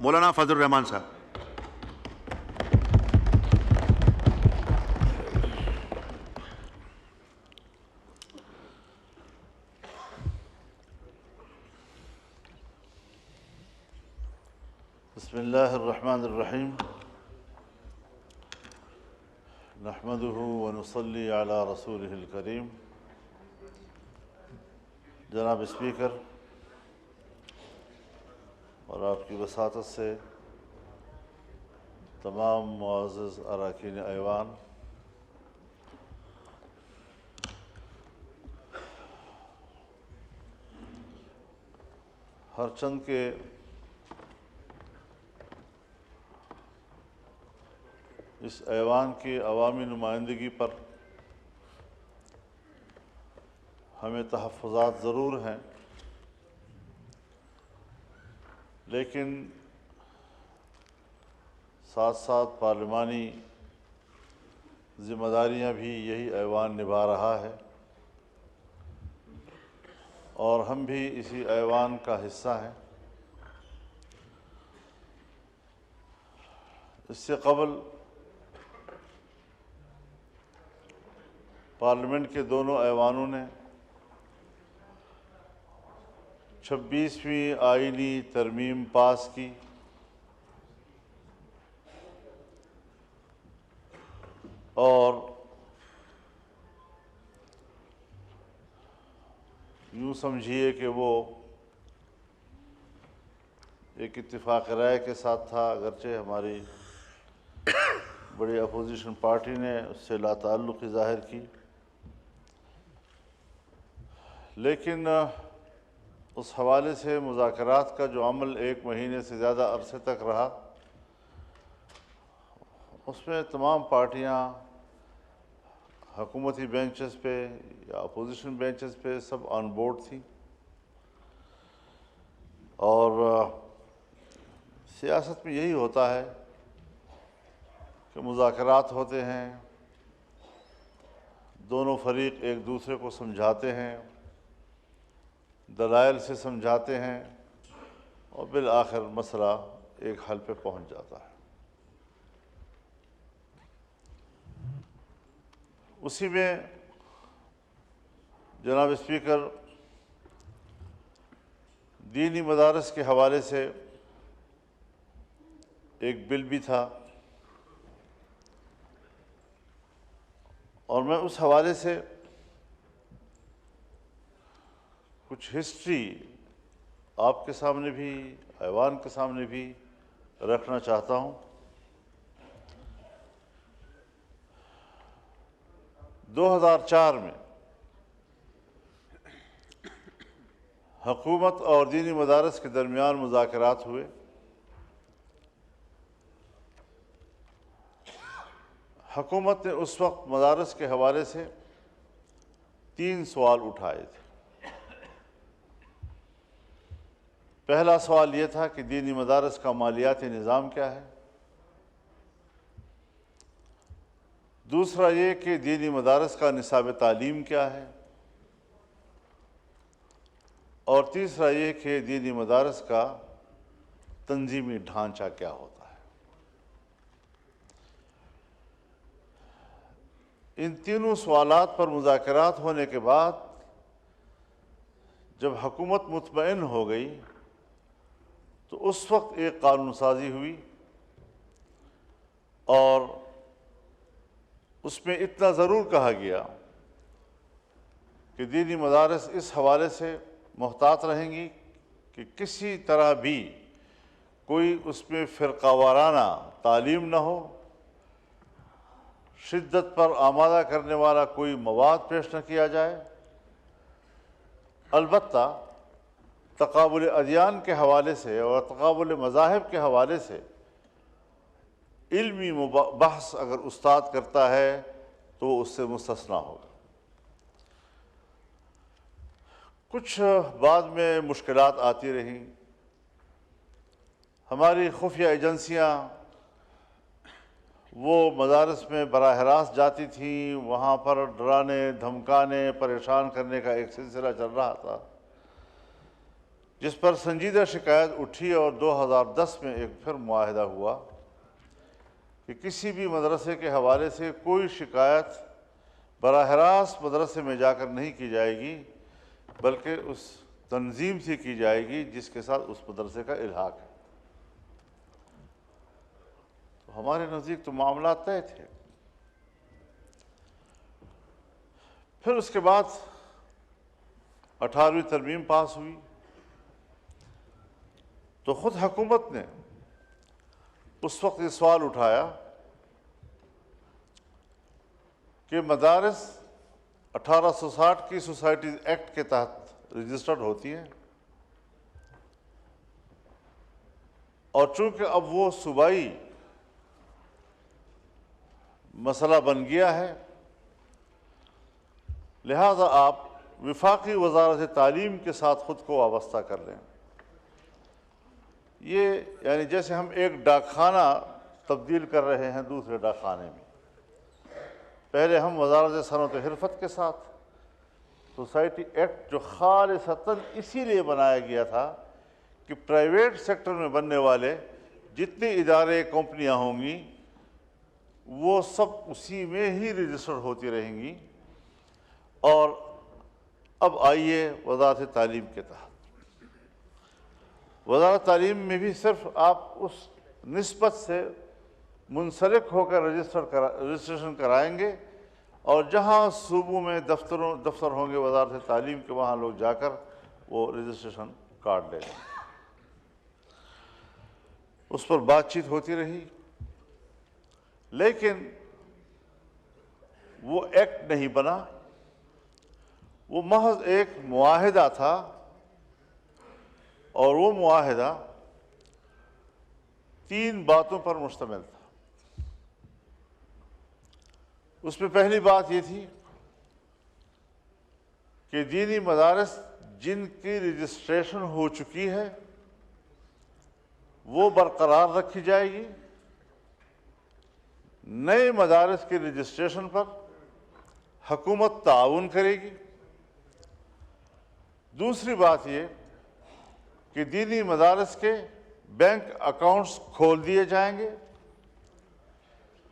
مولانا فضل الرحمان صاحب. بسم اللہ الرحمن الرحیم نحمده ونصلی علی رسولہ الکریم. جناب اسپیکر اور آپ کی وساطت سے تمام معزز اراکین ایوان، ہر چند کے اس ایوان کی عوامی نمائندگی پر ہمیں تحفظات ضرور ہیں، لیکن ساتھ ساتھ پارلیمانی ذمہ داریاں بھی یہی ایوان نبھا رہا ہے اور ہم بھی اسی ایوان کا حصہ ہیں. اس سے قبل پارلیمنٹ کے دونوں ایوانوں نے 26ویں آئینی ترمیم پاس کی اور یوں سمجھیے کہ وہ ایک اتفاق رائے کے ساتھ تھا، اگرچہ ہماری بڑی اپوزیشن پارٹی نے اس سے لا تعلقی ظاہر کی، لیکن اس حوالے سے مذاکرات کا جو عمل 1 مہینے سے زیادہ عرصے تک رہا، اس میں تمام پارٹیاں حکومتی بینچز پہ یا اپوزیشن بینچز پہ سب آن بورڈ تھیں، اور سیاست میں یہی ہوتا ہے کہ مذاکرات ہوتے ہیں، دونوں فریق ایک دوسرے کو سمجھاتے ہیں، دلائل سے سمجھاتے ہیں، اور بالآخر مسئلہ ایک حل پہ پہنچ جاتا ہے. اسی میں جناب اسپیکر دینی مدارس کے حوالے سے ایک بل بھی تھا، اور میں اس حوالے سے کچھ ہسٹری آپ کے سامنے بھی، ایوان کے سامنے بھی رکھنا چاہتا ہوں. 2004 میں حکومت اور دینی مدارس کے درمیان مذاکرات ہوئے. حکومت نے اس وقت مدارس کے حوالے سے 3 سوال اٹھائے تھے. پہلا سوال یہ تھا کہ دینی مدارس کا مالیاتی نظام کیا ہے، دوسرا یہ کہ دینی مدارس کا نصاب تعلیم کیا ہے، اور تیسرا یہ کہ دینی مدارس کا تنظیمی ڈھانچہ کیا ہوتا ہے. ان تینوں سوالات پر مذاکرات ہونے کے بعد جب حکومت مطمئن ہو گئی تو اس وقت ایک قانون سازی ہوئی، اور اس میں اتنا ضرور کہا گیا کہ دینی مدارس اس حوالے سے محتاط رہیں گی کہ کسی طرح بھی کوئی اس میں فرقہ وارانہ تعلیم نہ ہو، شدت پر آمادہ کرنے والا کوئی مواد پیش نہ کیا جائے. البتہ تقابل ادیان کے حوالے سے اور تقابل مذاہب کے حوالے سے علمی بحث اگر استاد کرتا ہے تو وہ اس سے مستثنیٰ ہوگا. کچھ بعد میں مشکلات آتی رہیں. ہماری خفیہ ایجنسیاں وہ مدارس میں براہ راست جاتی تھیں، وہاں پر ڈرانے دھمکانے پریشان کرنے کا ایک سلسلہ چل رہا تھا. جس پر سنجیدہ شکایت اٹھی اور 2010 میں ایک پھر معاہدہ ہوا کہ کسی بھی مدرسے کے حوالے سے کوئی شکایت براہ راست مدرسے میں جا کر نہیں کی جائے گی، بلکہ اس تنظیم سے کی جائے گی جس کے ساتھ اس مدرسے کا الحاق ہے۔ تو ہمارے نزدیک تو معاملات طے تھے۔ پھر اس کے بعد 18ویں ترمیم پاس ہوئی تو خود حکومت نے اس وقت یہ سوال اٹھایا کہ مدارس 1860 کی سوسائٹیز ایکٹ کے تحت رجسٹرڈ ہوتی ہیں، اور چونکہ اب وہ صوبائی مسئلہ بن گیا ہے، لہذا آپ وفاقی وزارت تعلیم کے ساتھ خود کو وابستہ کر لیں۔ یہ یعنی جیسے ہم ایک ڈاک خانہ تبدیل کر رہے ہیں دوسرے ڈاک خانے میں۔ پہلے ہم وزارت صنعت و حرفت کے ساتھ سوسائٹی ایکٹ، جو خالصتاً اسی لیے بنایا گیا تھا کہ پرائیویٹ سیکٹر میں بننے والے جتنے ادارے کمپنیاں ہوں گی وہ سب اسی میں ہی رجسٹر ہوتی رہیں گی، اور اب آئیے وزارت تعلیم کے تحت۔ وزارت تعلیم میں بھی صرف آپ اس نسبت سے منسلک ہو کر رجسٹریشن کرائیں گے، اور جہاں صوبوں میں دفتر ہوں گے وزارت تعلیم کے، وہاں لوگ جا کر وہ رجسٹریشن کارڈ لے لیں۔ اس پر بات چیت ہوتی رہی، لیکن وہ ایکٹ نہیں بنا، وہ محض ایک معاہدہ تھا، اور وہ معاہدہ 3 باتوں پر مشتمل تھا۔ اس میں پہلی بات یہ تھی کہ دینی مدارس جن کی رجسٹریشن ہو چکی ہے وہ برقرار رکھی جائے گی، نئے مدارس کی رجسٹریشن پر حکومت تعاون کرے گی۔ دوسری بات یہ کہ دینی مدارس کے بینک اکاؤنٹس کھول دیے جائیں گے،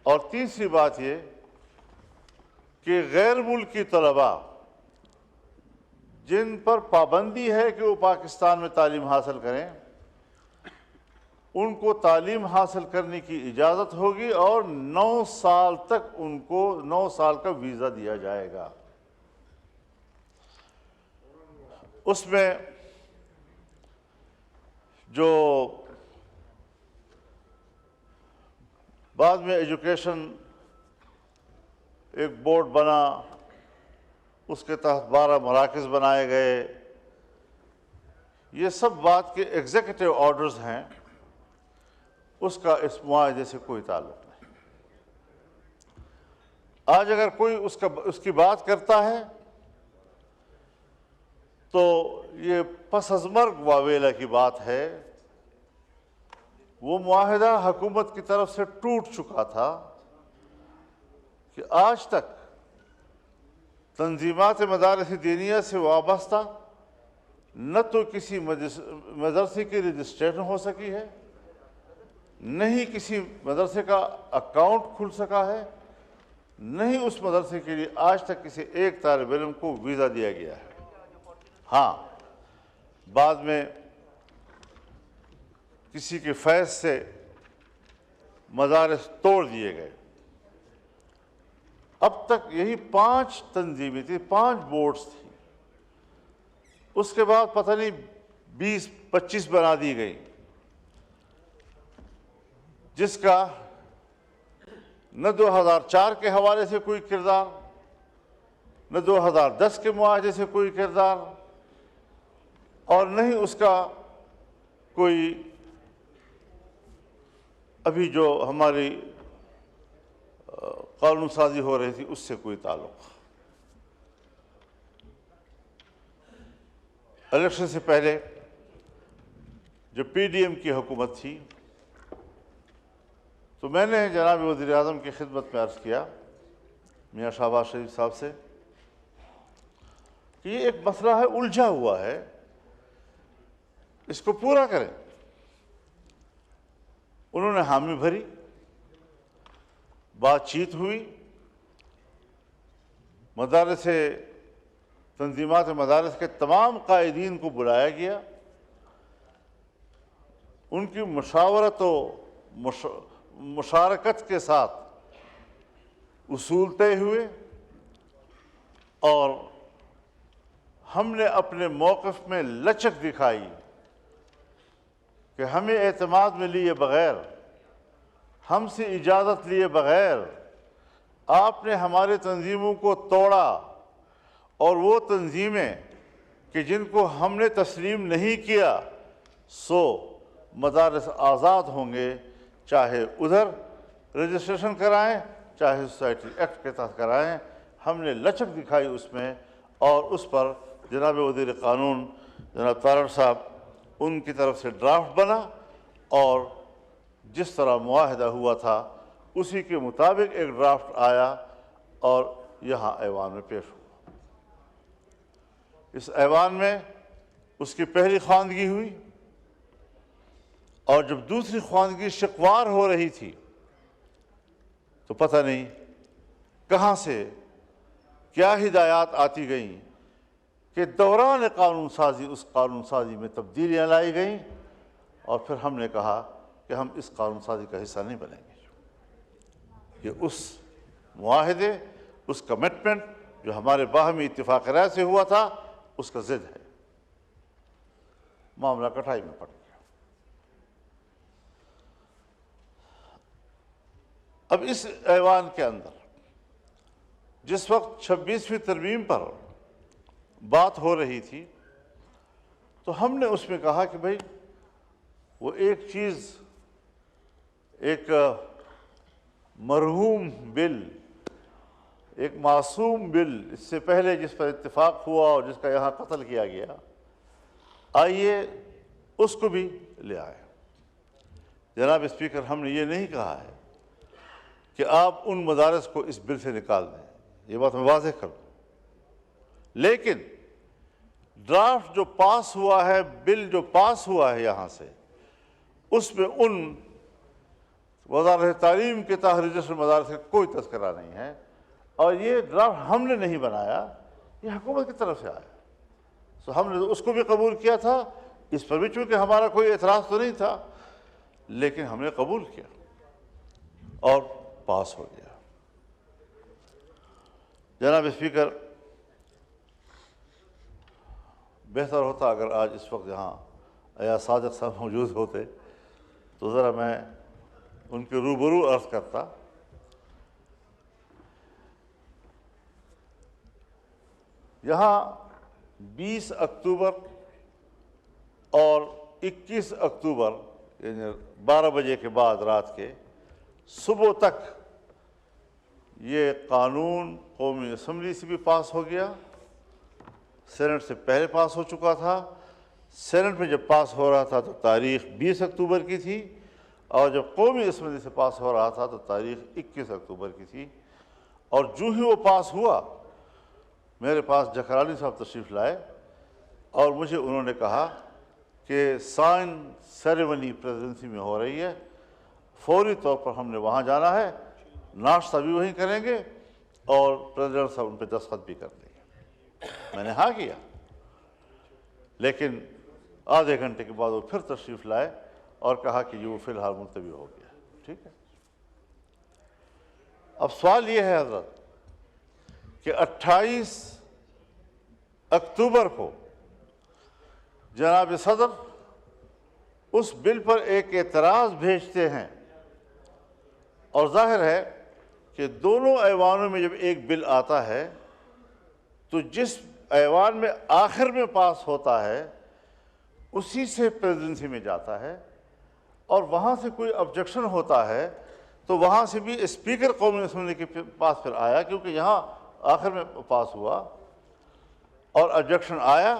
اور تیسری بات یہ کہ غیر ملکی طلباء جن پر پابندی ہے کہ وہ پاکستان میں تعلیم حاصل کریں، ان کو تعلیم حاصل کرنے کی اجازت ہوگی، اور 9 سال تک ان کو 9 سال کا ویزا دیا جائے گا۔ اس میں جو بعد میں ایجوکیشن ایک بورڈ بنا، اس کے تحت 12 مراکز بنائے گئے، یہ سب بات کے ایگزیکٹو آرڈرز ہیں، اس کا اس معاہدے سے کوئی تعلق نہیں۔ آج اگر کوئی اس کی بات کرتا ہے تو یہ پس از مرگ واویلا کی بات ہے۔ وہ معاہدہ حکومت کی طرف سے ٹوٹ چکا تھا کہ آج تک تنظیمات مدارس دینیہ سے وابستہ نہ تو کسی مدرسے کی رجسٹریشن ہو سکی ہے، نہ ہی کسی مدرسے کا اکاؤنٹ کھل سکا ہے، نہ ہی اس مدرسے کے لیے آج تک کسی ایک طالب علم کو ویزا دیا گیا ہے۔ ہاں، بعد میں کسی کے فیض سے مدارس توڑ دیے گئے۔ اب تک یہی 5 تنظیمیں تھیں، 5 بورڈز تھیں۔ اس کے بعد پتہ نہیں 20-25 بنا دی گئی، جس کا نہ 2004 کے حوالے سے کوئی کردار، نہ 2010 کے معاہدے سے کوئی کردار، اور نہ ہی اس کا کوئی ابھی جو ہماری قانون سازی ہو رہی تھی اس سے کوئی تعلق۔ الیکشن سے پہلے جب پی ڈی ایم کی حکومت تھی تو میں نے جناب وزیر اعظم کی خدمت میں عرض کیا، میاں شہباز شریف صاحب سے، کہ یہ ایک مسئلہ ہے، الجھا ہوا ہے اس کو پورا کریں۔ انہوں نے حامی بھری، بات چیت ہوئی، مدارس تنظیمات مدارس کے تمام قائدین کو بلایا گیا، ان کی مشاورت و مشارکت کے ساتھ اصول طے ہوئے، اور ہم نے اپنے موقف میں لچک دکھائی کہ ہمیں اعتماد میں لیے بغیر، ہم سے اجازت لیے بغیر آپ نے ہمارے تنظیموں کو توڑا، اور وہ تنظیمیں کہ جن کو ہم نے تسلیم نہیں کیا سو مدارس آزاد ہوں گے، چاہے ادھر رجسٹریشن کرائیں چاہے سوسائٹی ایکٹ کے تحت کرائیں۔ ہم نے لچک دکھائی اس میں، اور اس پر جناب وزیر قانون جناب تارڑ صاحب ان کی طرف سے ڈرافٹ بنا، اور جس طرح معاہدہ ہوا تھا اسی کے مطابق ایک ڈرافٹ آیا اور یہاں ایوان میں پیش ہوا۔ اس ایوان میں اس کی پہلی خواندگی ہوئی، اور جب دوسری خواندگی شقوار ہو رہی تھی تو پتہ نہیں کہاں سے کیا ہدایات آتی گئیں کہ دوران قانون سازی اس قانون سازی میں تبدیلیاں لائی گئیں، اور پھر ہم نے کہا کہ ہم اس قانون سازی کا حصہ نہیں بنیں گے۔ یہ اس معاہدے، اس کمٹمنٹ جو ہمارے باہمی اتفاق رائے سے ہوا تھا، اس کا ضد ہے۔ معاملہ کٹھائی میں پڑ گیا۔ اب اس ایوان کے اندر جس وقت 26ویں ترمیم پر بات ہو رہی تھی تو ہم نے اس میں کہا کہ بھئی وہ ایک چیز، ایک مرحوم بل، ایک معصوم بل اس سے پہلے جس پر اتفاق ہوا اور جس کا یہاں قتل کیا گیا، آئیے اس کو بھی لے آئے۔ جناب اسپیکر، ہم نے یہ نہیں کہا ہے کہ آپ ان مدارس کو اس بل سے نکال دیں، یہ بات میں واضح کر دوں، لیکن ڈرافٹ جو پاس ہوا ہے، بل جو پاس ہوا ہے یہاں سے، اس میں ان وزارت تعلیم کے تحت رجسٹرڈ مدارس کا کوئی تذکرہ نہیں ہے، اور یہ ڈرافٹ ہم نے نہیں بنایا، یہ حکومت کی طرف سے آیا۔ سو ہم نے اس کو بھی قبول کیا تھا، اس پر بھی چونکہ ہمارا کوئی اعتراض تو نہیں تھا، لیکن ہم نے قبول کیا اور پاس ہو گیا۔ جناب اسپیکر، بہتر ہوتا اگر آج اس وقت یہاں ایاز صادق صاحب موجود ہوتے تو ذرا میں ان کے روبرو عرض کرتا۔ یہاں 20 اکتوبر اور 21 اکتوبر یعنی 12 بجے کے بعد رات کے صبح تک یہ قانون قومی اسمبلی سے بھی پاس ہو گیا، سینٹ سے پہلے پاس ہو چکا تھا۔ سینٹ میں جب پاس ہو رہا تھا تو تاریخ 20 اکتوبر کی تھی، اور جب قومی اسمبلی سے پاس ہو رہا تھا تو تاریخ 21 اکتوبر کی تھی۔ اور جو ہی وہ پاس ہوا، میرے پاس جکرانی صاحب تشریف لائے اور مجھے انہوں نے کہا کہ سائن سیریمنی پریزیڈنسی میں ہو رہی ہے، فوری طور پر ہم نے وہاں جانا ہے، ناشتہ بھی وہیں کریں گے اور پریزیڈنٹ صاحب ان پہ دستخط بھی کر دیں گے۔ میں نے ہاں کیا، لیکن آدھے گھنٹے کے بعد وہ پھر تشریف لائے اور کہا کہ یہ وہ فی الحال ملتوی ہو گیا۔ ٹھیک ہے، اب سوال یہ ہے حضرت کہ 28 اکتوبر کو جناب صدر اس بل پر ایک اعتراض بھیجتے ہیں، اور ظاہر ہے کہ دونوں ایوانوں میں جب ایک بل آتا ہے تو جس ایوان میں آخر میں پاس ہوتا ہے اسی سے پریزیڈنسی میں جاتا ہے، اور وہاں سے کوئی آبجیکشن ہوتا ہے تو وہاں سے بھی اسپیکر قومی اسمبلی کے پاس پھر آیا، کیونکہ یہاں آخر میں پاس ہوا اور آبجیکشن آیا،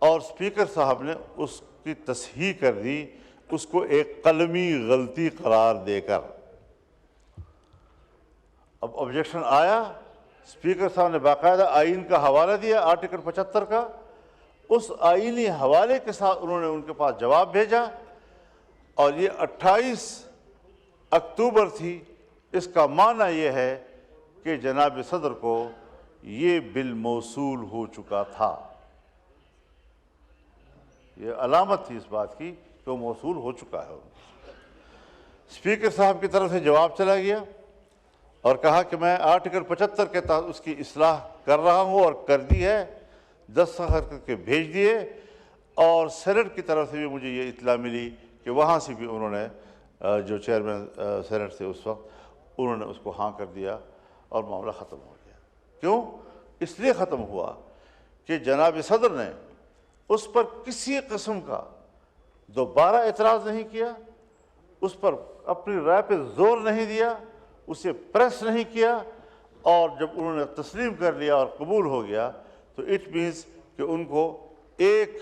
اور اسپیکر صاحب نے اس کی تصحیح کر دی، اس کو ایک قلمی غلطی قرار دے کر۔ اب آبجیکشن آیا، اسپیکر صاحب نے باقاعدہ آئین کا حوالہ دیا، آرٹیکل 75 کا، اس آئینی حوالے کے ساتھ انہوں نے ان کے پاس جواب بھیجا، اور یہ 28 اکتوبر تھی۔ اس کا معنی یہ ہے کہ جناب صدر کو یہ بل موصول ہو چکا تھا۔ یہ علامت تھی اس بات کی کہ وہ موصول ہو چکا ہے۔ اسپیکر صاحب کی طرف سے جواب چلا گیا اور کہا کہ میں آرٹیکل 75 کے تحت اس کی اصلاح کر رہا ہوں، اور کر دی ہے، دستخط کر کے بھیج دیے، اور سینٹ کی طرف سے بھی مجھے یہ اطلاع ملی کہ وہاں سے بھی انہوں نے جو چیئرمین سینٹ تھے اس وقت، انہوں نے اس کو ہاں کر دیا اور معاملہ ختم ہو گیا۔ کیوں؟ اس لیے ختم ہوا کہ جناب صدر نے اس پر کسی قسم کا دوبارہ اعتراض نہیں کیا، اس پر اپنی رائے پہ زور نہیں دیا، اسے پریس نہیں کیا، اور جب انہوں نے تسلیم کر لیا اور قبول ہو گیا تو اٹ مینس کہ ان کو ایک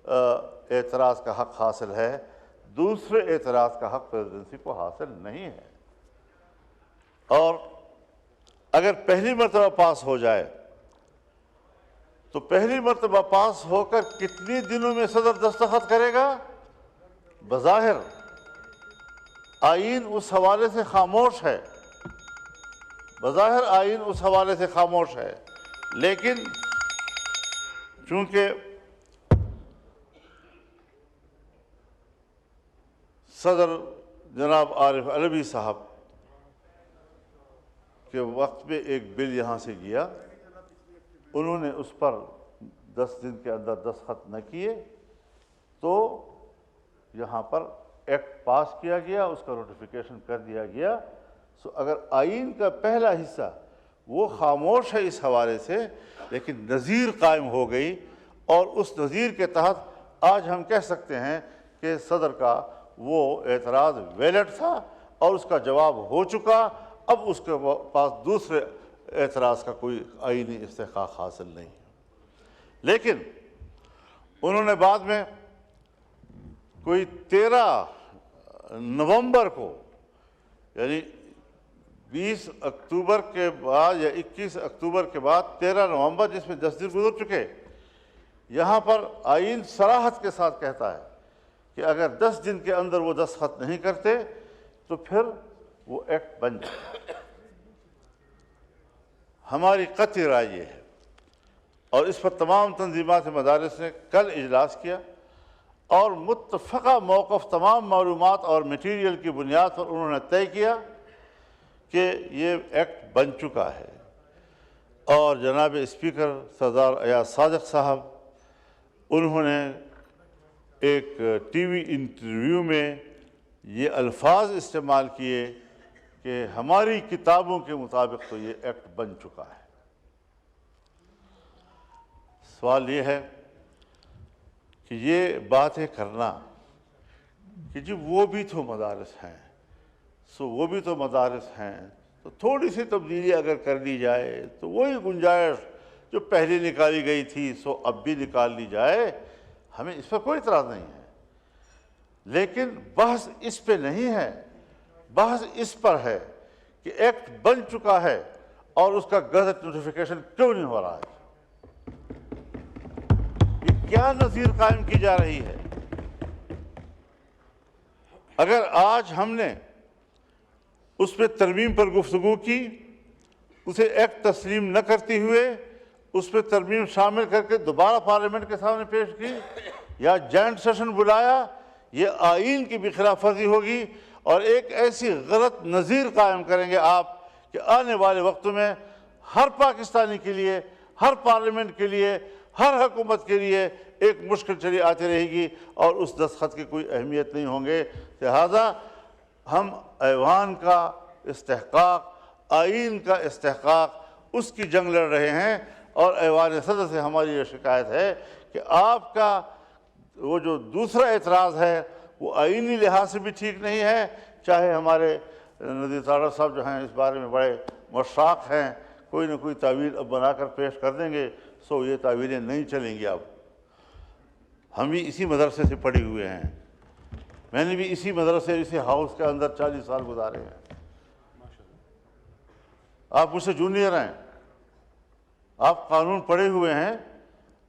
اعتراض کا حق حاصل ہے، دوسرے اعتراض کا حق پریزیڈنسی کو حاصل نہیں ہے۔ اور اگر پہلی مرتبہ پاس ہو جائے تو پہلی مرتبہ پاس ہو کر کتنی دنوں میں صدر دستخط کرے گا؟ بظاہر آئین اس حوالے سے خاموش ہے، بظاہر آئین اس حوالے سے خاموش ہے، لیکن چونکہ صدر جناب عارف علوی صاحب کے وقت میں ایک بل یہاں سے گیا، انہوں نے اس پر 10 دن کے اندر دستخط نہ کیے، تو یہاں پر ایکٹ پاس کیا گیا، اس کا نوٹیفیکیشن کر دیا گیا۔ سو اگر آئین کا پہلا حصہ وہ خاموش ہے اس حوالے سے، لیکن نظیر قائم ہو گئی، اور اس نظیر کے تحت آج ہم کہہ سکتے ہیں کہ صدر کا وہ اعتراض ویلڈ تھا اور اس کا جواب ہو چکا، اب اس کے پاس دوسرے اعتراض کا کوئی آئینی استحقاق حاصل نہیں ہے۔ لیکن انہوں نے بعد میں کوئی 13 نومبر کو، یعنی 20 اکتوبر کے بعد یا 21 اکتوبر کے بعد 13 نومبر، جس میں 10 دن گزر چکے، یہاں پر آئین صراحت کے ساتھ کہتا ہے کہ اگر 10 دن کے اندر وہ دستخط نہیں کرتے تو پھر وہ ایکٹ بن جائے۔ ہماری قطعی رائے یہ ہے، اور اس پر تمام تنظیمات مدارس نے کل اجلاس کیا، اور متفقہ موقف تمام معلومات اور میٹیریل کی بنیاد پر انہوں نے طے کیا کہ یہ ایکٹ بن چکا ہے۔ اور جناب اسپیکر سردار ایاز صادق صاحب، انہوں نے ایک ٹی وی انٹرویو میں یہ الفاظ استعمال کیے کہ ہماری کتابوں کے مطابق تو یہ ایکٹ بن چکا ہے۔ سوال یہ ہے کہ یہ باتیں کرنا کہ جی وہ بھی تو مدارس ہیں، وہ بھی تو مدارس ہیں، تو تھوڑی سی تبدیلی اگر کر لی جائے تو وہی گنجائش جو پہلے نکالی گئی تھی اب بھی نکال لی جائے، ہمیں اس پر کوئی اعتراض نہیں ہے۔ لیکن بحث اس پہ نہیں ہے، بحث اس پر ہے کہ ایکٹ بن چکا ہے اور اس کا گزٹ نوٹیفیکیشن کیوں نہیں ہو رہا ہے؟ یہ کیا نظیر قائم کی جا رہی ہے؟ اگر آج ہم نے اس پہ ترمیم پر گفتگو کی، اسے ایکٹ تسلیم نہ کرتے ہوئے اس پہ ترمیم شامل کر کے دوبارہ پارلیمنٹ کے سامنے پیش کی، یا جوائنٹ سیشن بلایا، یہ آئین کی بھی خلاف ورزی ہوگی، اور ایک ایسی غلط نظیر قائم کریں گے آپ کہ آنے والے وقتوں میں ہر پاکستانی کے لیے، ہر پارلیمنٹ کے لیے، ہر حکومت کے لیے ایک مشکل چلی آتی رہے گی، اور اس دستخط کی کوئی اہمیت نہیں ہوں گے۔ لہذا ہم ایوان کا استحقاق، آئین کا استحقاق، اس کی جنگ لڑ رہے ہیں، اور ایوان صدر سے ہماری یہ شکایت ہے کہ آپ کا وہ جو دوسرا اعتراض ہے وہ آئینی لحاظ سے بھی ٹھیک نہیں ہے، چاہے ہمارے نذیر تارڑ صاحب جو ہیں اس بارے میں بڑے مشتاق ہیں، کوئی نہ کوئی تعویل اب بنا کر پیش کر دیں گے، یہ تعویلیں نہیں چلیں گی۔ اب ہم بھی اسی مدرسے سے پڑھے ہوئے ہیں، میں نے بھی اسی مدرسے، اسی ہاؤس کے اندر 40 سال گزارے ہیں۔ آپ مجھ سے جونیئر ہیں، آپ قانون پڑھے ہوئے ہیں،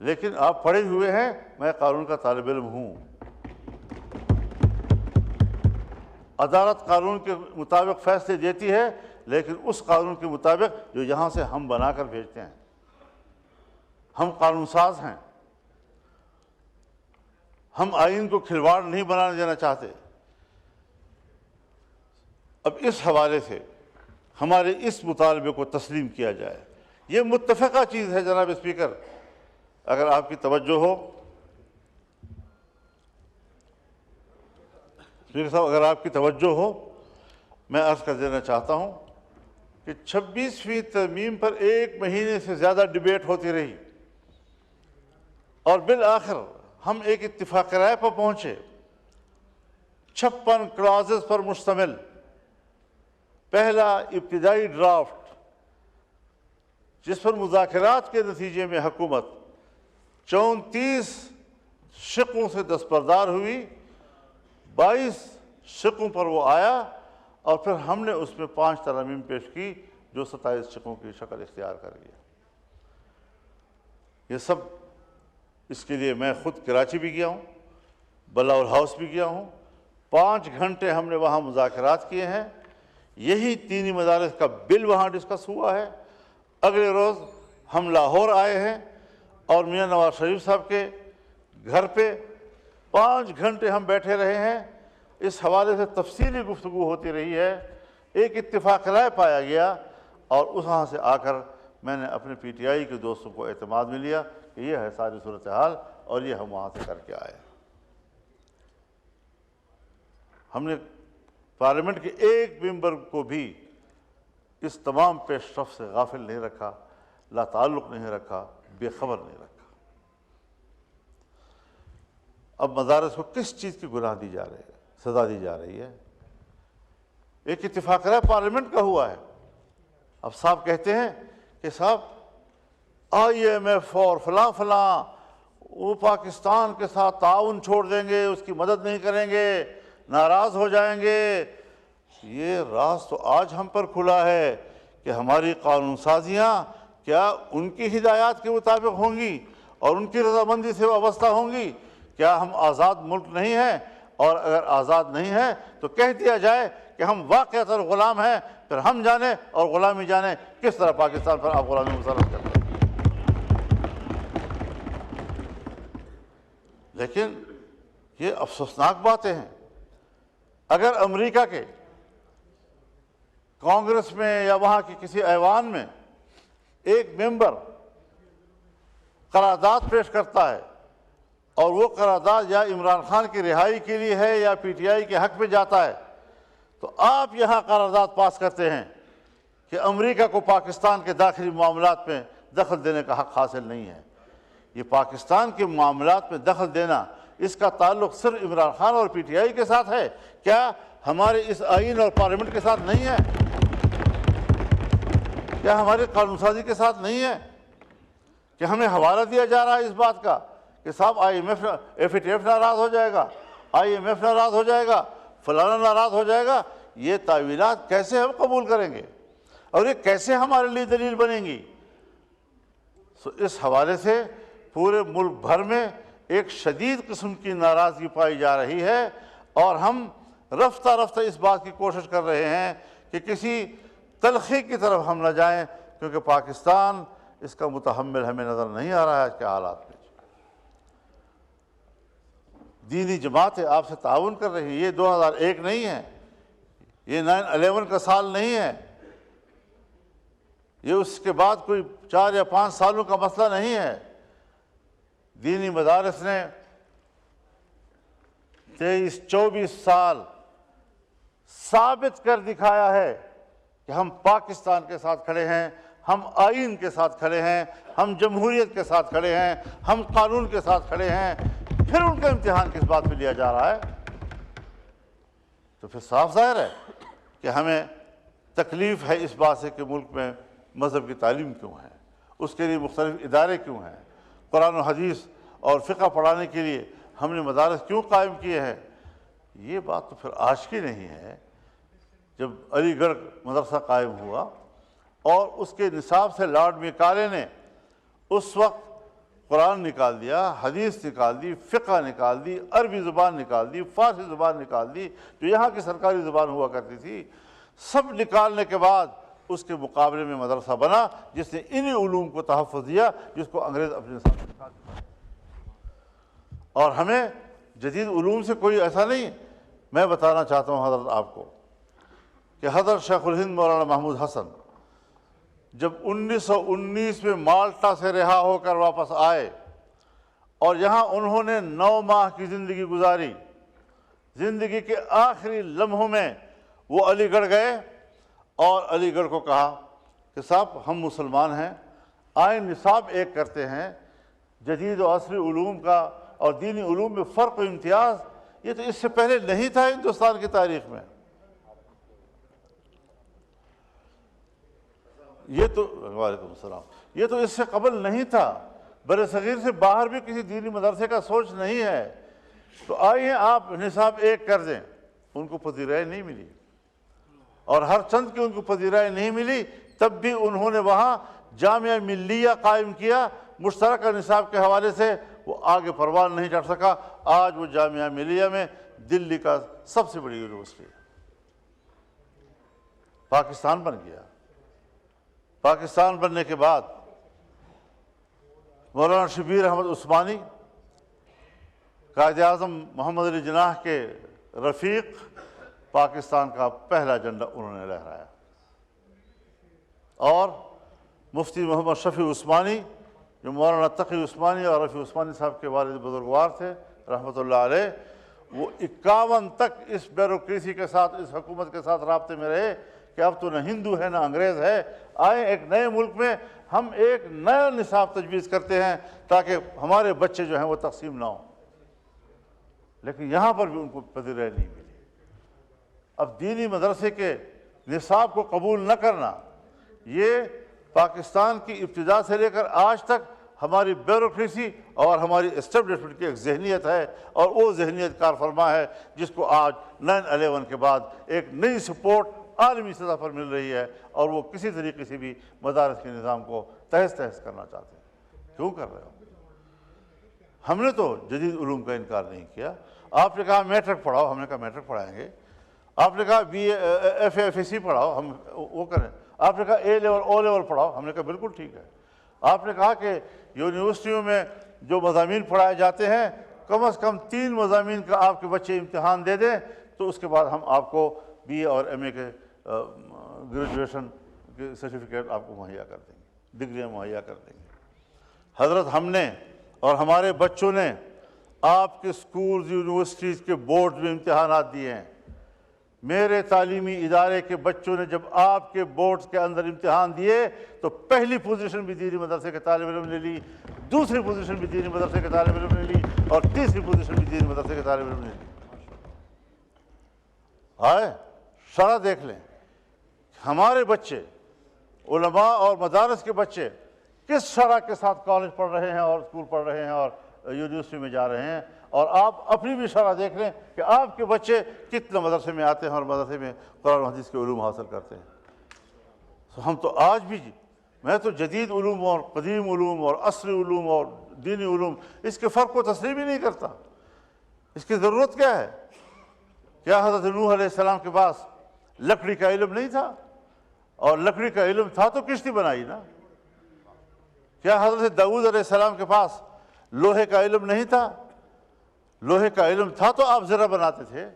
لیکن آپ پڑھے ہوئے ہیں، میں قانون کا طالب علم ہوں۔ عدالت قانون کے مطابق فیصلے دیتی ہے، لیکن اس قانون کے مطابق جو یہاں سے ہم بنا کر بھیجتے ہیں۔ ہم قانون ساز ہیں، ہم آئین کو کھلواڑ نہیں بنانے دینا چاہتے۔ اب اس حوالے سے ہمارے اس مطالبے کو تسلیم کیا جائے، یہ متفقہ چیز ہے جناب اسپیکر۔ اگر آپ کی توجہ ہو، اسپیکر صاحب اگر آپ کی توجہ ہو، میں عرض کر دینا چاہتا ہوں کہ 26ویں ترمیم پر 1 مہینے سے زیادہ ڈیبیٹ ہوتی رہی، اور بالآخر ہم ایک اتفاق رائے پر پہنچے۔ 56 کلازز پر مشتمل پہلا ابتدائی ڈرافٹ، جس پر مذاکرات کے نتیجے میں حکومت 34 شقوں سے دستبردار ہوئی، 22 شقوں پر وہ آیا، اور پھر ہم نے اس میں 5 ترامیم پیش کی جو 27 شقوں کی شکل اختیار کر گیا۔ یہ سب اس کے لیے میں خود کراچی بھی گیا ہوں، بلاول ہاؤس بھی گیا ہوں، 5 گھنٹے ہم نے وہاں مذاکرات کیے ہیں۔ یہی دینی مدارس کا بل وہاں ڈسکس ہوا ہے۔ اگلے روز ہم لاہور آئے ہیں اور میاں نواز شریف صاحب کے گھر پہ 5 گھنٹے ہم بیٹھے رہے ہیں۔ اس حوالے سے تفصیلی گفتگو ہوتی رہی ہے، ایک اتفاق رائے پایا گیا، اور اس وہاں سے آ کر میں نے اپنے پی ٹی آئی کے دوستوں کو اعتماد میں لیا کہ یہ ہے ساری صورتحال، اور یہ ہم وہاں سے کر کے آئے۔ ہم نے پارلیمنٹ کے ایک ممبر کو بھی اس تمام پیش رفت سے غافل نہیں رکھا، لا تعلق نہیں رکھا، بے خبر نہیں رکھا۔ اب مدارس کو کس چیز کی گناہ دی جا رہی ہے، سزا دی جا رہی ہے؟ ایک اتفاق رائے پارلیمنٹ کا ہوا ہے۔ اب صاحب کہتے ہیں کہ صاحب IMF اور فلاں فلاں وہ پاکستان کے ساتھ تعاون چھوڑ دیں گے، اس کی مدد نہیں کریں گے، ناراض ہو جائیں گے۔ یہ راز تو آج ہم پر کھلا ہے کہ ہماری قانون سازیاں کیا ان کی ہدایات کے مطابق ہوں گی اور ان کی رضامندی سے وابستہ ہوں گی؟ کیا ہم آزاد ملک نہیں ہیں؟ اور اگر آزاد نہیں ہیں تو کہہ دیا جائے کہ ہم واقعتاً غلام ہیں، پھر ہم جانیں اور غلامی جانیں کس طرح پاکستان پر آپ غلامی مسلط کرتے ہیں۔ لیکن یہ افسوسناک باتیں ہیں۔ اگر امریکہ کے کانگریس میں یا وہاں کی کسی ایوان میں ایک ممبر قرارداد پیش کرتا ہے، اور وہ قرارداد یا عمران خان کی رہائی کے لیے ہے یا پی ٹی آئی کے حق میں جاتا ہے، تو آپ یہاں قرارداد پاس کرتے ہیں کہ امریکہ کو پاکستان کے داخلی معاملات میں دخل دینے کا حق حاصل نہیں ہے۔ یہ پاکستان کے معاملات میں دخل دینا، اس کا تعلق صرف عمران خان اور پی ٹی آئی کے ساتھ ہے؟ کیا ہمارے اس آئین اور پارلیمنٹ کے ساتھ نہیں ہے؟ کیا ہمارے قانون سازی کے ساتھ نہیں ہے؟ کہ ہمیں حوالہ دیا جا رہا ہے اس بات کا کہ صاحب FATF ناراض ہو جائے گا، IMF ناراض ہو جائے گا، فلانا ناراض ہو جائے گا؟ یہ تعویلات کیسے ہم قبول کریں گے، اور یہ کیسے ہمارے لیے دلیل بنیں گی؟ اس حوالے سے پورے ملک بھر میں ایک شدید قسم کی ناراضگی پائی جا رہی ہے، اور ہم رفتہ رفتہ اس بات کی کوشش کر رہے ہیں کہ کسی تلخی کی طرف ہم نہ جائیں، کیونکہ پاکستان اس کا متحمل ہمیں نظر نہیں آ رہا ہے آج کے حالات میں۔ دینی جماعتیں آپ سے تعاون کر رہی ہیں، یہ 2001 نہیں ہے، یہ 9/11 کا سال نہیں ہے، یہ اس کے بعد کوئی 4 یا 5 سالوں کا مسئلہ نہیں ہے۔ دینی مدارس نے 23-24 سال ثابت کر دکھایا ہے کہ ہم پاکستان کے ساتھ کھڑے ہیں، ہم آئین کے ساتھ کھڑے ہیں، ہم جمہوریت کے ساتھ کھڑے ہیں، ہم قانون کے ساتھ کھڑے ہیں۔ پھر ان کا امتحان کس بات پہ لیا جا رہا ہے؟ تو پھر صاف ظاہر ہے کہ ہمیں تکلیف ہے اس بات سے کہ ملک میں مذہب کی تعلیم کیوں ہے، اس کے لیے مختلف ادارے کیوں ہیں، قرآن و حدیث اور فقہ پڑھانے کے لیے ہم نے مدارس کیوں قائم کیے ہیں۔ یہ بات تو پھر آج کی نہیں ہے۔ جب علی گڑھ مدرسہ قائم ہوا اور اس کے نصاب سے لارڈ میکالے نے اس وقت قرآن نکال دیا، حدیث نکال دی، فقہ نکال دی، عربی زبان نکال دی، فارسی زبان نکال دی جو یہاں کی سرکاری زبان ہوا کرتی تھی، سب نکالنے کے بعد اس کے مقابلے میں مدرسہ بنا جس نے انہی علوم کو تحفظ دیا جس کو انگریز اپنے سامنے نکال دیا۔ اور ہمیں جدید علوم سے کوئی ایسا نہیں۔ میں بتانا چاہتا ہوں حضرت آپ کو کہ حضرت شیخ الہند مولانا محمود حسن جب 1919 میں مالٹا سے رہا ہو کر واپس آئے اور یہاں انہوں نے 9 ماہ کی زندگی گزاری، زندگی کے آخری لمحوں میں وہ علی گڑھ گئے اور علی گڑھ کو کہا کہ صاحب ہم مسلمان ہیں، آئیں نصاب ایک کرتے ہیں، جدید و عصری علوم کا اور دینی علوم میں فرق و امتیاز، یہ تو اس سے پہلے نہیں تھا ہندوستان کی تاریخ میں۔ وعلیکم السلام، یہ تو اس سے قبل نہیں تھا، بر صغیر سے باہر بھی کسی دینی مدرسے کا سوچ نہیں ہے۔ تو آئیے آپ نصاب ایک کر دیں۔ ان کو پذیرائی نہیں ملی، اور ہر چند کی ان کو پذیرائی نہیں ملی، تب بھی انہوں نے وہاں جامعہ ملیہ قائم کیا۔ مشترکہ نصاب کے حوالے سے وہ آگے پروان نہیں چڑھ سکا۔ آج وہ جامعہ ملیہ میں دلی کا سب سے بڑی یونیورسٹی ہے، پاکستان بن گیا۔ پاکستان بننے کے بعد مولانا شبیر احمد عثمانی، قائد اعظم محمد علی جناح کے رفیق، پاکستان کا پہلا جھنڈا انہوں نے لہرایا، اور مفتی محمد شفیع عثمانی جو مولانا تقی عثمانی اور رفیع عثمانی صاحب کے والد بزرگوار تھے رحمۃ اللہ علیہ، وہ 51 تک اس بیوروکریسی کے ساتھ، اس حکومت کے ساتھ رابطے میں رہے کہ اب تو نہ ہندو ہے نہ انگریز ہے، آئیں ایک نئے ملک میں ہم ایک نیا نصاب تجویز کرتے ہیں تاکہ ہمارے بچے جو ہیں وہ تقسیم نہ ہوں۔ لیکن یہاں پر بھی ان کو پذیرائی نہیں ملی۔ اب دینی مدرسے کے نصاب کو قبول نہ کرنا، یہ پاکستان کی ابتدا سے لے کر آج تک ہماری بیوروکریسی اور ہماری اسٹیبلشمنٹ کی ایک ذہنیت ہے، اور وہ ذہنیت کار فرما ہے جس کو آج 9/11 کے بعد ایک نئی سپورٹ عالمی سطح پر مل رہی ہے، اور وہ کسی طریقے سے بھی مدارس کے نظام کو تہس تہس کرنا چاہتے ہیں۔ کیوں کر رہے ہو؟ ہم نے تو جدید علوم کا انکار نہیں کیا۔ آپ نے کہا میٹرک پڑھاؤ، ہم نے کہا میٹرک پڑھائیں گے۔ آپ نے کہا BA FA FSC پڑھاؤ، ہم وہ کریں۔ آپ نے کہا A لیول O لیول پڑھاؤ، ہم نے کہا بالکل ٹھیک ہے۔ آپ نے کہا کہ یونیورسٹیوں میں جو مضامین پڑھائے جاتے ہیں کم از کم 3 مضامین کا آپ کے بچے امتحان دے دیں تو اس کے بعد ہم آپ کو BA اور MA کے گریجویشن کے سرٹیفکیٹ آپ کو مہیا کر دیں گے، ڈگریاں مہیا کر دیں گے۔ حضرت ہم نے اور ہمارے بچوں نے آپ کے سکولز یونیورسٹیز کے بورڈ میں امتحانات دیے ہیں۔ میرے تعلیمی ادارے کے بچوں نے جب آپ کے بورڈز کے اندر امتحان دیے تو پہلی پوزیشن بھی دینی مدرسے کے طالب علم نے لی، دوسری پوزیشن بھی دینی مدرسے کے طالب علم نے لی، اور تیسری پوزیشن بھی دینی مدرسے کے طالب علم نے لی۔ آئے شرح دیکھ لیں، ہمارے بچے، علماء اور مدارس کے بچے کس شرح کے ساتھ کالج پڑھ رہے ہیں اور اسکول پڑھ رہے ہیں اور یونیورسٹی میں جا رہے ہیں، اور آپ اپنی بھی شرح دیکھ لیں کہ آپ کے بچے کتنے مدرسے میں آتے ہیں اور مدرسے میں قرآن و حدیث کے علوم حاصل کرتے ہیں۔ ہم تو آج بھی، میں تو جدید علوم اور قدیم علوم اور عصری علوم اور دینی علوم اس کے فرق کو تسلیم ہی نہیں کرتا۔ اس کی ضرورت کیا ہے؟ کیا حضرت نوح علیہ السلام کے پاس لکڑی کا علم نہیں تھا؟ اور لکڑی کا علم تھا تو کشتی بنائی نا۔ کیا حضرت داؤد علیہ السلام کے پاس لوہے کا علم نہیں تھا؟ لوہے کا علم تھا تو آپ زرہ بناتے تھے،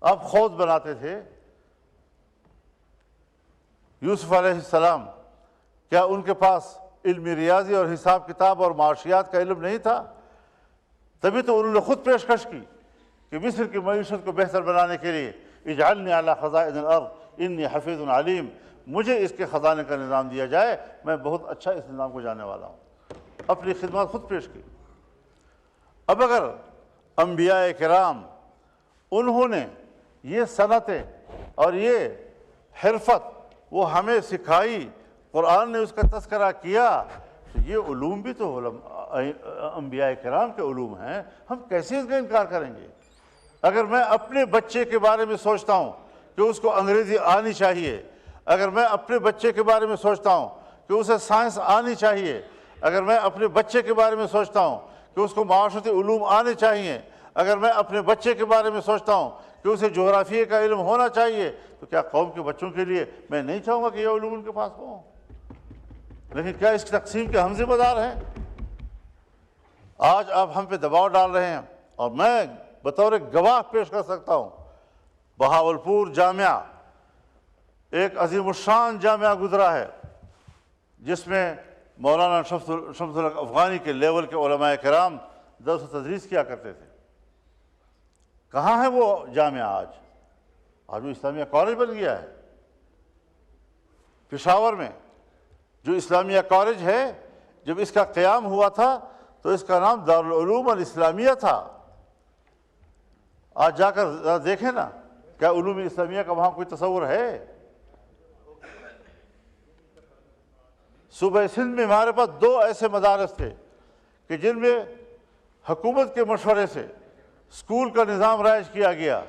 آپ خود بناتے تھے۔ یوسف علیہ السلام، کیا ان کے پاس علم ریاضی اور حساب کتاب اور معاشیات کا علم نہیں تھا؟ تبھی تو انہوں نے خود پیشکش کی کہ مصر کی معیشت کو بہتر بنانے کے لیے اجعلنی علی خزائن الارض انی حفیظ علیم، مجھے اس کے خزانے کا نظام دیا جائے، میں بہت اچھا اس نظام کو جاننے والا ہوں۔ اپنی خدمات خود پیش کی۔ اب اگر انبیاء کرام انہوں نے یہ صنعتیں اور یہ حرفت وہ ہمیں سکھائی، قرآن نے اس کا تذکرہ کیا، تو یہ علوم بھی تو انبیاء کرام کے علوم ہیں، ہم کیسے اس کا انکار کریں گے؟ اگر میں اپنے بچے کے بارے میں سوچتا ہوں کہ اس کو انگریزی آنی چاہیے، اگر میں اپنے بچے کے بارے میں سوچتا ہوں کہ اسے سائنس آنی چاہیے، اگر میں اپنے بچے کے بارے میں سوچتا ہوں کہ اس کو معاشرتی علوم آنے چاہیے، اگر میں اپنے بچے کے بارے میں سوچتا ہوں کہ اسے جغرافیے کا علم ہونا چاہیے، تو کیا قوم کے بچوں کے لیے میں نہیں چاہوں گا کہ یہ علوم ان کے پاس ہوں؟ لیکن کیا اس تقسیم کے ہم ذمہ دار ہیں؟ آج آپ ہم پہ دباؤ ڈال رہے ہیں، اور میں بطور گواہ پیش کر سکتا ہوں، بہاولپور جامعہ ایک عظیم الشان جامعہ گزرا ہے، جس میں مولانا شمس الحق افغانی کے لیول کے علماء کرام درس و تدریس کیا کرتے تھے۔ کہاں ہے وہ جامعہ آج؟ آج وہ اسلامیہ کالج بن گیا ہے پشاور میں۔ جو اسلامیہ کالج ہے، جب اس کا قیام ہوا تھا تو اس کا نام دارالعلوم الاسلامیہ تھا۔ آج جا کر ذرا دیکھیں نا، کیا علوم اسلامیہ کا وہاں کوئی تصور ہے؟ صوبہ سندھ میں ہمارے پاس 2 ایسے مدارس تھے کہ جن میں حکومت کے مشورے سے اسکول کا نظام رائج کیا گیا۔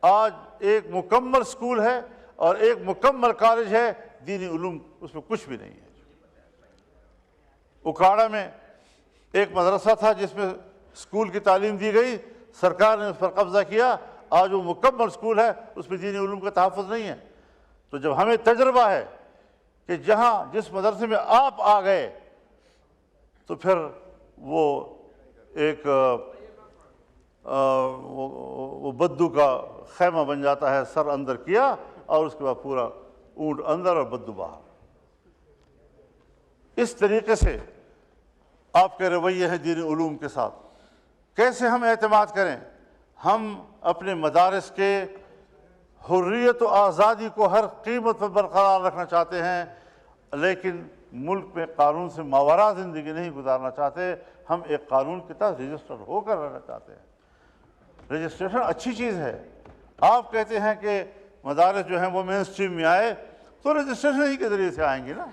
آج ایک مکمل اسکول ہے اور ایک مکمل کالج ہے، دینی علوم اس میں کچھ بھی نہیں ہے۔ اکاڑا میں ایک مدرسہ تھا جس میں اسکول کی تعلیم دی گئی، سرکار نے اس پر قبضہ کیا، آج وہ مکمل اسکول ہے، اس میں دینی علوم کا تحفظ نہیں ہے۔ تو جب ہمیں تجربہ ہے کہ جہاں جس مدرسے میں آپ آ گئے تو پھر وہ ایک وہ بدو کا خیمہ بن جاتا ہے، سر اندر کیا اور اس کے بعد پورا اونٹ اندر اور بدو باہر۔ اس طریقے سے آپ کے رویے ہیں دینی علوم کے ساتھ۔ کیسے ہم اعتماد کریں؟ ہم اپنے مدارس کے حریت و آزادی کو ہر قیمت پر برقرار رکھنا چاہتے ہیں، لیکن ملک میں قانون سے ماوراء زندگی نہیں گزارنا چاہتے۔ ہم ایک قانون کے تحت رجسٹر ہو کر رہنا چاہتے ہیں۔ رجسٹریشن اچھی چیز ہے۔ آپ کہتے ہیں کہ مدارس جو ہیں وہ مین اسٹریم میں آئے، تو رجسٹریشن ہی کے ذریعے سے آئیں گے نا۔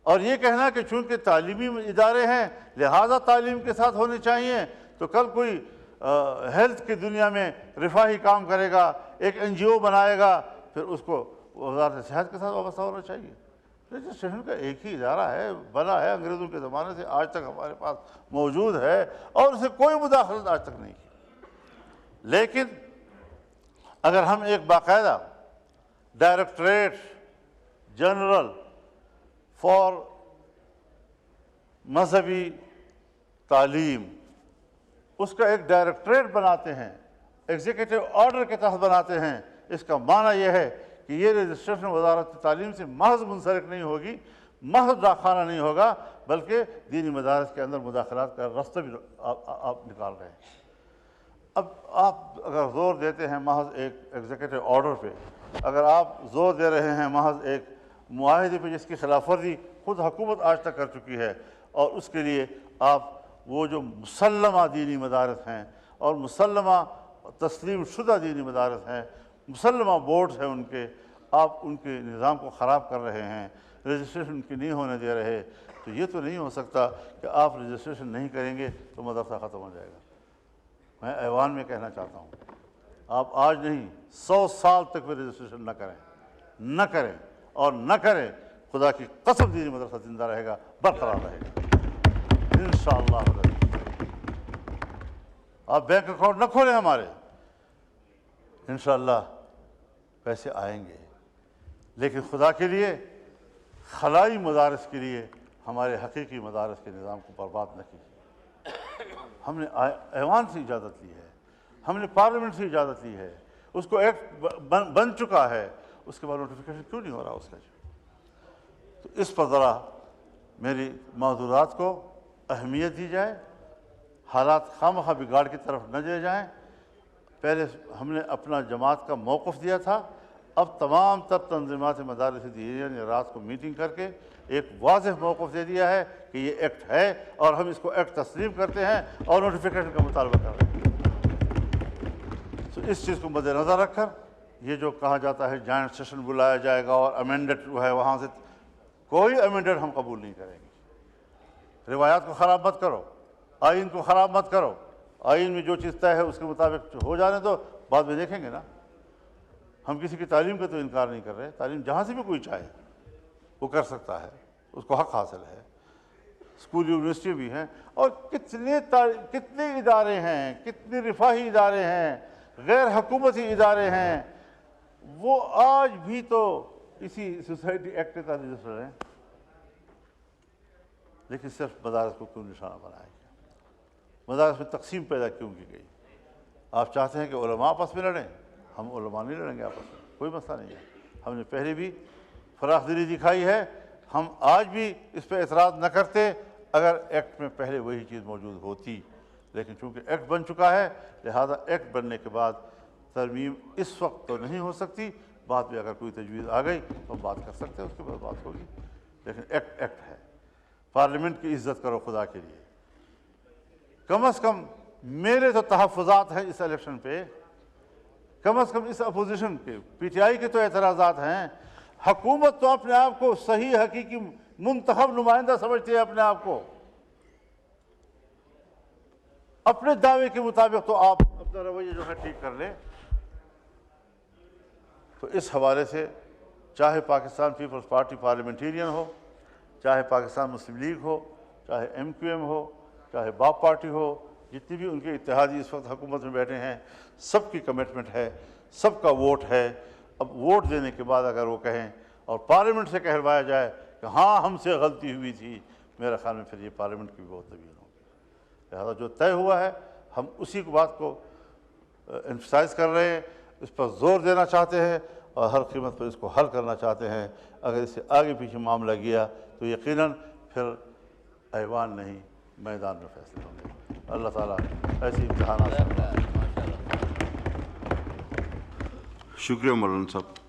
اور یہ کہنا کہ چونکہ تعلیمی ادارے ہیں لہذا تعلیم کے ساتھ ہونے چاہیے، تو کل کوئی ہیلتھ کی دنیا میں رفاہی کام کرے گا، ایک NGO بنائے گا، پھر اس کو وزارت صحت کے ساتھ وابستہ ہونا چاہیے۔ رجسٹریشن کا ایک ہی ادارہ ہے، بنا ہے انگریزوں کے زمانے سے آج تک ہمارے پاس موجود ہے، اور اسے کوئی مداخلت آج تک نہیں کی۔ لیکن اگر ہم ایک باقاعدہ ڈائریکٹریٹ جنرل فار مذہبی تعلیم، اس کا ایک ڈائریکٹریٹ بناتے ہیں، ایگزیکٹو آرڈر کے تحت بناتے ہیں، اس کا معنی یہ ہے کہ یہ رجسٹریشن وزارت تعلیم سے محض منسلک نہیں ہوگی، محض داخانہ نہیں ہوگا، بلکہ دینی مدارس کے اندر مداخلات کا راستہ بھی آپ نکال رہے ہیں۔ اب آپ اگر زور دیتے ہیں محض ایک ایگزیکٹو آرڈر پہ، اگر آپ زور دے رہے ہیں محض ایک معاہدے پہ جس کی خلاف ورزی خود حکومت آج تک کر چکی ہے، اور اس کے لیے آپ وہ جو مسلمہ دینی مدارس ہیں اور مسلمہ تسلیم شدہ دینی مدارس ہیں، مسلمہ بورڈز ہیں ان کے، آپ ان کے نظام کو خراب کر رہے ہیں، رجسٹریشن ان کی نہیں ہونے دے رہے، تو یہ تو نہیں ہو سکتا کہ آپ رجسٹریشن نہیں کریں گے تو مدرسہ ختم ہو جائے گا۔ میں ایوان میں کہنا چاہتا ہوں، آپ آج نہیں 100 سال تک بھی رجسٹریشن نہ کریں اور نہ کریں، خدا کی قسم دینی مدرسہ زندہ رہے گا، برقرار رہے گا انشاءاللہ۔ آپ بینک اکاؤنٹ نہ کھولیں ہمارے، انشاءاللہ پیسے آئیں گے، لیکن خدا کے لیے خلائی مدارس کے لیے ہمارے حقیقی مدارس کے نظام کو برباد نہ کیجیے۔ ہم نے ایوان سے اجازت لی ہے، ہم نے پارلیمنٹ سے اجازت لی ہے، اس کو ایکٹ بن چکا ہے، اس کے بعد نوٹیفیکیشن کیوں نہیں ہو رہا اس کا؟ تو اس پر ذرا میری معذورات کو اہمیت دی جائے، حالات خواہ بگاڑ کی طرف نہ لے جائیں۔ پہلے ہم نے اپنا جماعت کا موقف دیا تھا، اب تمام تر تنظیمات مدارس دینیہ نے رات کو میٹنگ کر کے ایک واضح موقف دے دیا ہے کہ یہ ایکٹ ہے اور ہم اس کو ایکٹ تسلیم کرتے ہیں اور نوٹیفیکیشن کا مطالبہ کر رہے ہیں۔ تو اس چیز کو مد نظر رکھ کر یہ جو کہا جاتا ہے جوائنٹ سیشن بلایا جائے گا اور امینڈڈ جو ہے وہاں سے، کوئی امینڈڈ ہم قبول نہیں کریں گے۔ روایات کو خراب مت کرو، آئین کو خراب مت کرو، آئین میں جو چیز طے ہے اس کے مطابق ہو جانے تو بعد میں دیکھیں گے نا۔ ہم کسی کی تعلیم کا تو انکار نہیں کر رہے، تعلیم جہاں سے بھی کوئی چاہے، وہ کر سکتا ہے، اس کو حق حاصل ہے۔ اسکول یونیورسٹی بھی ہیں، اور کتنے ادارے ہیں، کتنے رفاہی ادارے ہیں، غیر حکومتی ادارے ہیں، وہ آج بھی تو اسی سوسائٹی ایکٹ کا رجسٹر ہیں، لیکن صرف مدارس کو کیوں نشانہ بنایا گیا؟ مدارس میں تقسیم پیدا کیوں کی گئی؟ آپ چاہتے ہیں کہ علماء آپس میں لڑیں؟ ہم علماء نہیں لڑیں گے آپس میں، کوئی مسئلہ نہیں ہے۔ ہم نے پہلے بھی فراخ دلی دکھائی ہے، ہم آج بھی اس پہ اعتراض نہ کرتے اگر ایکٹ میں پہلے وہی چیز موجود ہوتی، لیکن چونکہ ایکٹ بن چکا ہے، لہذا ایکٹ بننے کے بعد ترمیم اس وقت تو نہیں ہو سکتی، بعد میں اگر کوئی تجویز آ گئی تو ہم بات کر سکتے ہیں، اس کے بعد بات ہوگی، لیکن ایکٹ ہے۔ پارلیمنٹ کی عزت کرو خدا کے لیے، کم از کم میرے تو تحفظات ہیں اس الیکشن پہ، کم از کم اس اپوزیشن کے، پی ٹی آئی کے تو اعتراضات ہیں۔ حکومت تو اپنے آپ کو صحیح حقیقی منتخب نمائندہ سمجھتی ہے اپنے آپ کو، اپنے دعوے کے مطابق تو آپ اپنا رویہ جو ہے ٹھیک کر لیں۔ تو اس حوالے سے چاہے پاکستان پیپلز پارٹی پارلیمنٹیرین ہو، چاہے پاکستان مسلم لیگ ہو، چاہے ایم کیو ایم ہو، چاہے باپ پارٹی ہو، جتنی بھی ان کے اتحادی اس وقت حکومت میں بیٹھے ہیں، سب کی کمٹمنٹ ہے، سب کا ووٹ ہے۔ اب ووٹ دینے کے بعد اگر وہ کہیں اور پارلیمنٹ سے کہلوایا جائے کہ ہاں ہم سے غلطی ہوئی تھی، میرے خیال میں پھر یہ پارلیمنٹ کی بھی بہت طویل ہوگی۔ لہٰذا جو طے ہوا ہے ہم اسی بات کو ایمفسائز کر رہے ہیں، اس پر زور دینا چاہتے ہیں اور ہر قیمت پر اس کو حل کرنا چاہتے ہیں۔ اگر اس سے آگے پیچھے معاملہ گیا تو یقیناً پھر ایوان نہیں، میدان میں فیصلے ہوں گے۔ اللہ تعالیٰ ایسی امتحانات سے۔ شکریہ مولانا صاحب۔